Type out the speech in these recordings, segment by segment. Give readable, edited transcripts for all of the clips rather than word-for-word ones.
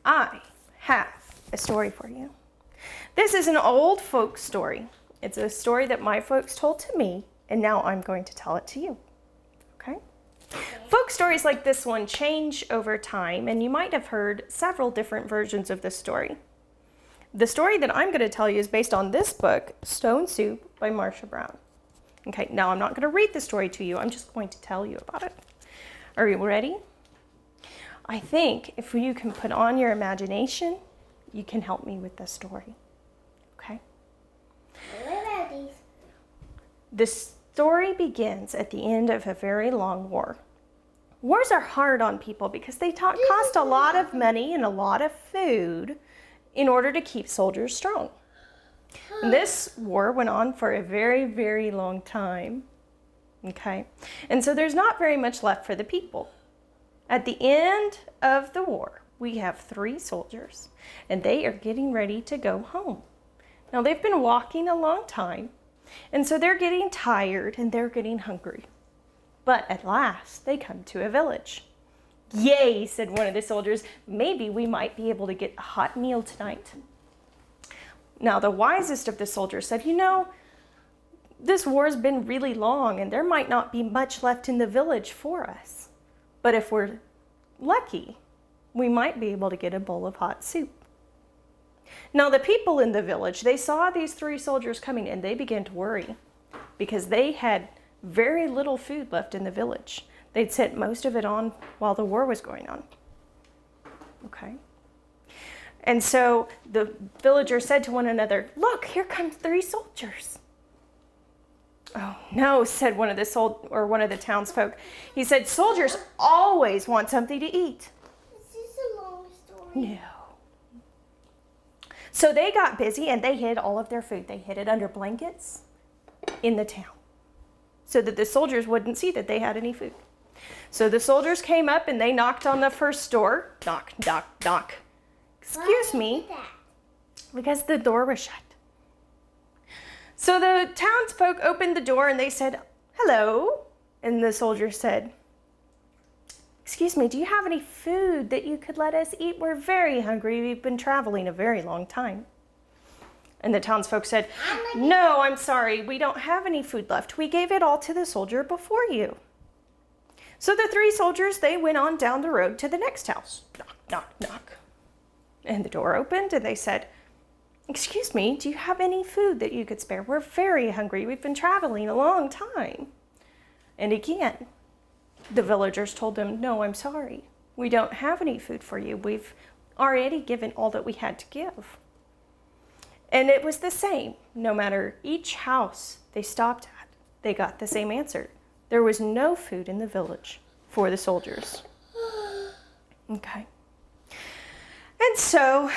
I have a story for you. This is an old folk story. It's a story that my folks told to me, and now I'm going to tell it to you. Okay? Folk stories like this one change over time, and you might have heard several different versions of this story. The story that I'm going to tell you is based on this book, Stone Soup by Marcia Brown. Okay, now I'm not going to read the story to you. I'm just going to tell you about it. Are you ready? I think if you can put on your imagination, you can help me with this story. Okay? We're ready. The story begins at the end of a very long war. Wars are hard on people because they cost a lot of money and a lot of food in order to keep soldiers strong. And this war went on for a very, very long time. Okay? And so there's not very much left for the people. At the end of the war, we have 3 soldiers, and they are getting ready to go home. Now, they've been walking a long time, and so they're getting tired and they're getting hungry. But at last, they come to a village. "Yay," said one of the soldiers, "maybe we might be able to get a hot meal tonight." Now, the wisest of the soldiers said, this war's been really long and there might not be much left in the village for us. But if we're lucky, we might be able to get a bowl of hot soup. Now, the people in the village, they saw these 3 soldiers coming and they began to worry because they had very little food left in the village. They'd sent most of it on while the war was going on. Okay. And so the villagers said to one another, "Look, here come 3 soldiers." "Oh no," said one of the townsfolk. He said, "Soldiers always want something to eat." Is this a long story? No. So they got busy and they hid all of their food. They hid it under blankets in the town so that the soldiers wouldn't see that they had any food. So the soldiers came up and they knocked on the first door. Knock, knock, knock. "Excuse me," because the door was shut. So the townsfolk opened the door and they said, "Hello." And the soldier said, "Excuse me, do you have any food that you could let us eat? We're very hungry. We've been traveling a very long time." And the townsfolk said, "No, I'm sorry. We don't have any food left. We gave it all to the soldier before you." So the 3 soldiers, they went on down the road to the next house. Knock, knock, knock. And the door opened and they said, "Excuse me, do you have any food that you could spare? We're very hungry. We've been traveling a long time." And again, the villagers told them, "No, I'm sorry. We don't have any food for you. We've already given all that we had to give." And it was the same. No matter each house they stopped at, they got the same answer. There was no food in the village for the soldiers. Okay. And so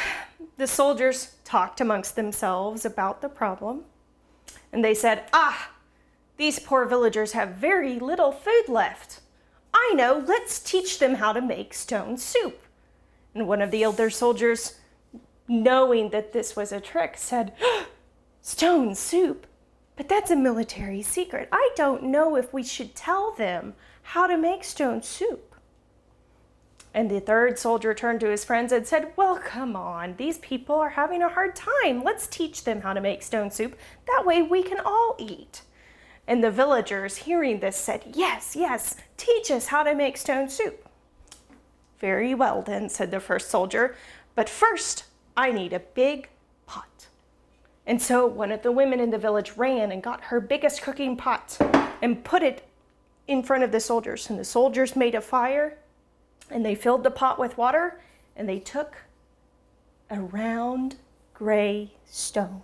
the soldiers talked amongst themselves about the problem. And they said, "These poor villagers have very little food left. I know, let's teach them how to make stone soup." And one of the older soldiers, knowing that this was a trick, said, "Stone soup? But that's a military secret. I don't know if we should tell them how to make stone soup." And the 3rd soldier turned to his friends and said, "Well, come on, these people are having a hard time. Let's teach them how to make stone soup. That way we can all eat." And the villagers, hearing this, said, "Yes, yes, teach us how to make stone soup." "Very well then," said the 1st soldier, "but first I need a big pot." And so one of the women in the village ran and got her biggest cooking pot and put it in front of the soldiers. And the soldiers made a fire and they filled the pot with water and they took a round gray stone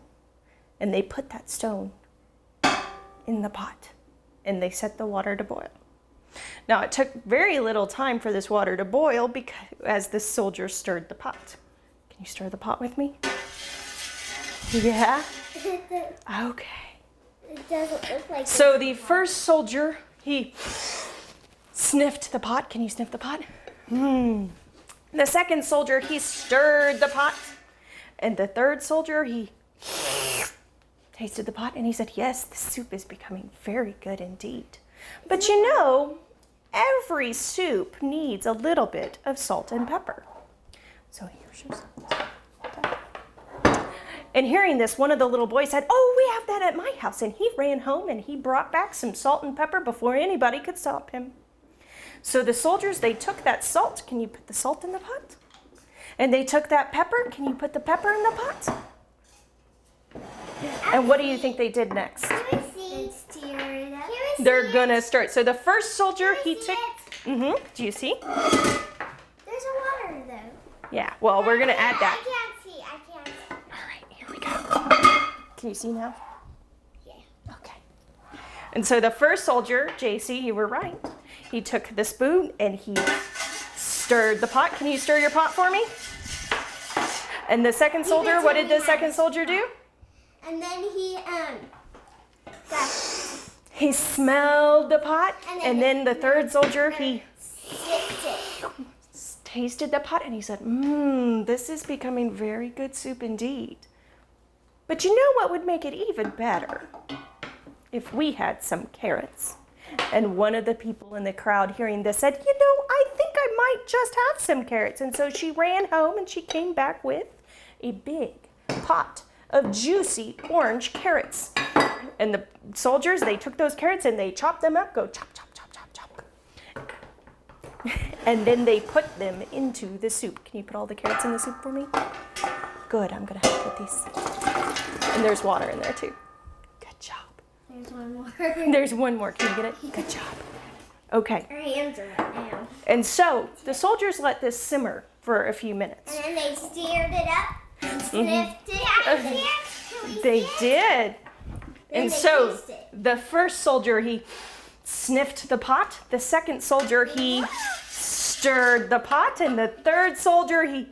and they put that stone in the pot and they set the water to boil. Now, it took very little time for this water to boil because as the soldiers stirred the pot. Can you stir the pot with me? Yeah? Okay. It doesn't look like So the 1st soldier, he sniffed the pot. Can you sniff the pot? The 2nd soldier, he stirred the pot. And the 3rd soldier, he tasted the pot and he said, "Yes, the soup is becoming very good indeed." But every soup needs a little bit of salt and pepper. So here she goes. And hearing this, one of the little boys said, "Oh, we have that at my house." And he ran home and he brought back some salt and pepper before anybody could stop him. So the soldiers, they took that salt. Can you put the salt in the pot? And they took that pepper. Can you put the pepper in the pot? And what do you think they did next? They're gonna start. So the first soldier, he took. Do you see? There's a water though. Yeah. Well, we're gonna add that. I can't see. All right. Here we go. Can you see now? Yeah. Okay. And so the first soldier, JC, you were right. He took the spoon and he stirred the pot. Can you stir your pot for me? And the second soldier, what did the second soldier do? And then He smelled the pot, and then the third soldier, he tasted the pot, and he said, this is becoming very good soup indeed. But you know what would make it even better? If we had some carrots. And one of the people in the crowd hearing this said, I think I might just have some carrots. And so she ran home and she came back with a big pot of juicy orange carrots. And the soldiers, they took those carrots and they chopped them up, go chop, chop, chop, chop, chop. And then they put them into the soup. Can you put all the carrots in the soup for me? Good, I'm gonna help with these. And there's water in there too. Good job. There's one more. There's one more, can you get it? Good job. Okay. Our hands are wet now. And so the soldiers let this simmer for a few minutes. And then they stirred it up and sniffed it out. They did. And they so tasted. the first soldier, he sniffed the pot. The second soldier, he stirred the pot. And the third soldier, he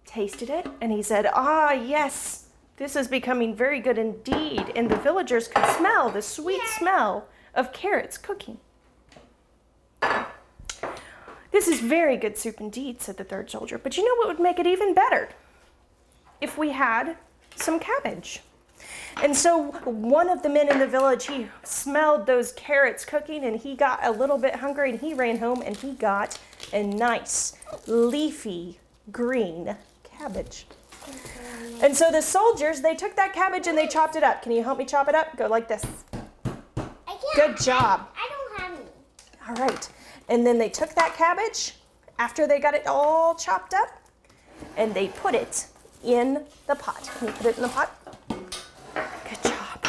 tasted it. And he said, yes, this is becoming very good indeed. And the villagers could smell the sweet smell of carrots cooking. This is very good soup indeed, said the third soldier. But you know what would make it even better? If we had some cabbage. And so one of the men in the village, he smelled those carrots cooking and he got a little bit hungry and he ran home and he got a nice leafy green cabbage. And so the soldiers, they took that cabbage and they chopped it up. Can you help me chop it up? Go like this. I can't. Good job. I don't have any. All right. And then they took that cabbage after they got it all chopped up and they put it in the pot. Can you put it in the pot? Good job.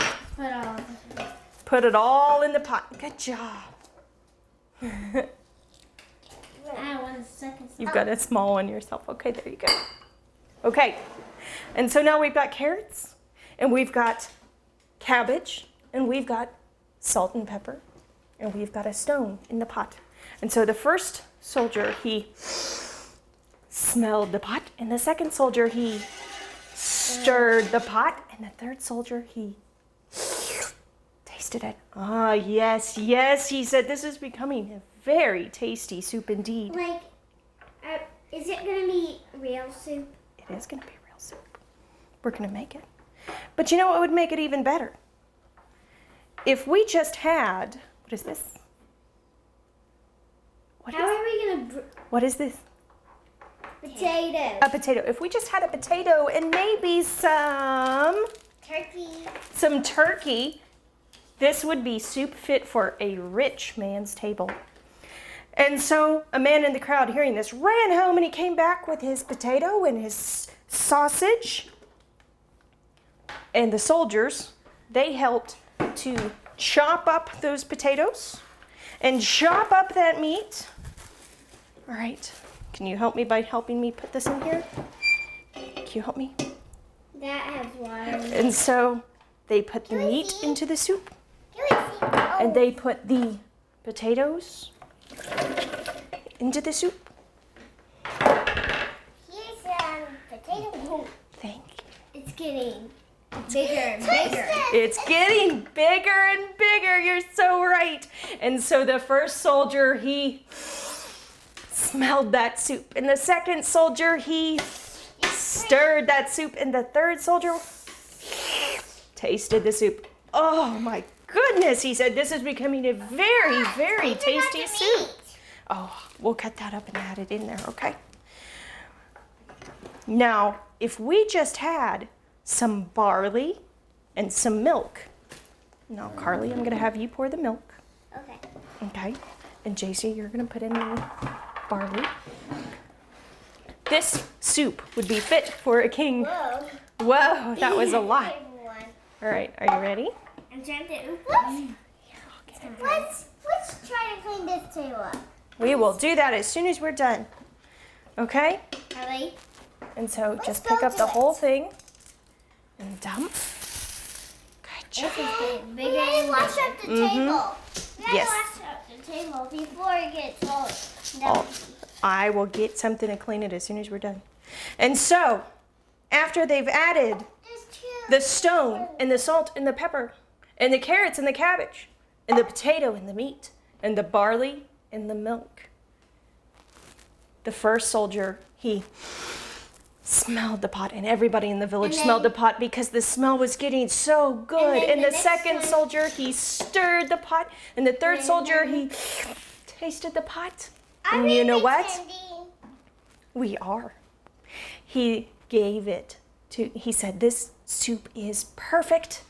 Put it all in the pot. Good job. I want a second. You've got a small one yourself. Okay, there you go. Okay. And so now we've got carrots and we've got cabbage and we've got salt and pepper and we've got a stone in the pot. And so the first soldier, he smelled the pot, and the second soldier, he stirred the pot, and the third soldier, he tasted it. Yes, he said, this is becoming a very tasty soup indeed. Is it going to be real soup? It is going to be real soup. We're going to make it. But you know what would make it even better? If we just had, what is this? What is this? Potato. A potato. If we just had a potato and maybe some turkey, this would be soup fit for a rich man's table. And so a man in the crowd hearing this ran home and he came back with his potato and his sausage. And the soldiers, they helped to chop up those potatoes and chop up that meat. All right. Can you help me by helping me put this in here? Can you help me? That has water. And so they put the meat into the soup. And they put the potatoes into the soup. Here's potato. Thank you. It's getting bigger and bigger. It's getting bigger and bigger. You're so right. And so the first soldier, he smelled that soup. And the second soldier, he stirred that soup. And the third soldier tasted the soup. Oh my goodness, he said, this is becoming a very, very tasty soup. Oh, we'll cut that up and add it in there, okay? Now, if we just had some barley and some milk. Now, Carly, I'm going to have you pour the milk. Okay. Okay. And JC, you're going to put in the barley. This soup would be fit for a king. Whoa. Whoa, that was a lot. Everyone. All right, are you ready? I'm trying to. Let's try to clean this table up. We will do that as soon as we're done. Okay? Ready? And so Let's just go pick up do the it. whole thing and dump. Good job. We gotta wash up the table. We gotta Yes. wash up the table before it gets all Oh, I will get something to clean it as soon as we're done. And so, after they've added the stone and the salt and the pepper and the carrots and the cabbage and the potato and the meat and the barley and the milk, the first soldier, he smelled the pot, and everybody in the village And then- smelled the pot because the smell was getting so good. then And the the next second one- soldier, he stirred the pot, and the third And soldier, then- he tasted the pot. I And you made know the what? candy. We are. He gave it to, he said, this soup is perfect.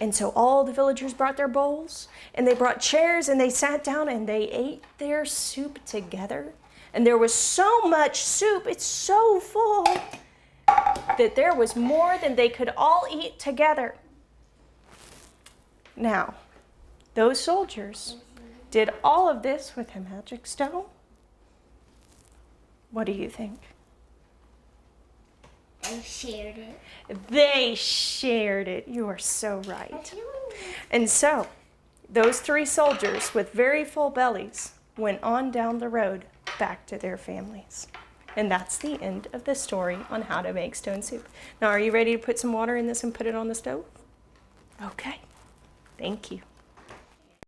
And so all the villagers brought their bowls and they brought chairs and they sat down and they ate their soup together. And there was so much soup, it's so full, that there was more than they could all eat together. Now, those soldiers did all of this with a magic stone. What do you think? I shared it. They shared it. You are so right. And so, those three soldiers with very full bellies went on down the road back to their families. And that's the end of the story on how to make stone soup. Now, are you ready to put some water in this and put it on the stove? Okay. Thank you.